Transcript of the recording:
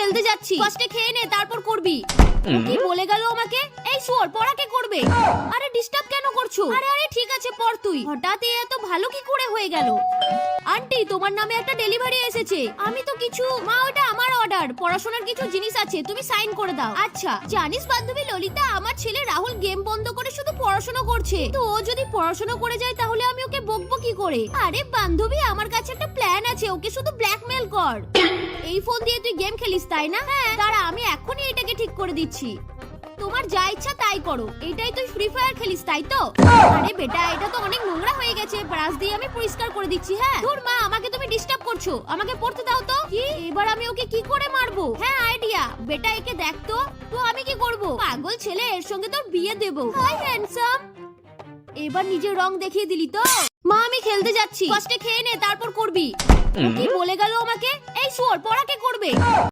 খেলতে যাচ্ছি, ফার্স্টে খেয়ে নে তারপর করবি। কি বলে গেল আমাকে? এই শুয়োর, পড়া কে করবে? আরে ডিস্টার্ব কেন করছো? আরে আরে ঠিক আছে পড় তুই। হঠাৎ এত ভালো কি করে হয়ে গেল? আন্টি তোমার নামে একটা ডেলিভারি এসেছে। আমি তো কিছু, মা ওটা আমার অর্ডার, পড়াশোনার কিছু জিনিস আছে, তুমি সাইন করে দাও। আচ্ছা। জানিস বান্ধবী ললিতা, আমার ছেলে রাহুল গেম বন্ধ করে শুধু পড়াশোনা করছে। তো ও যদি পড়াশোনা করে যায় তাহলে আমি ওকে বকবো কি করে? আরে বান্ধবী আমার কাছে একটা প্ল্যান আছে, ওকে শুধু ব্ল্যাকমেল কর। এই ফোন দিয়ে তুই গেম খেলিস তাই না? হ্যাঁ দাঁড়া, আমি এখনই এটাকে ঠিক করে দিচ্ছি। তোমার যা ইচ্ছা তাই করো। এটাই তুই ফ্রি ফায়ার খেলিস তাই তো? আরে বেটা এটা তো অনেক নোংরা হয়ে গেছে, ব্রাশ দিয়ে আমি পরিষ্কার করে দিচ্ছি। হ্যাঁ তোর মা, আমাকে তুমি ডিস্টার্ব করছো, আমাকে পড়তে দাও তো। কি এবার আমি ওকে কি করে মারবো? হ্যাঁ আইডিয়া, বেটা একে দেখ তো। তো আমি কি করব? পাগল ছেলে, এর সঙ্গে তোর বিয়ে দেব। হাই হ্যান্ডসাম, এবার নিজের রং দেখিয়ে দিলি তো। মা আমি খেলতে যাচ্ছি, ফার্স্টে খেয়ে নে তারপর করবি। কি বলে গেল আমাকে? এই শুয়োর, পড়া কে করবে?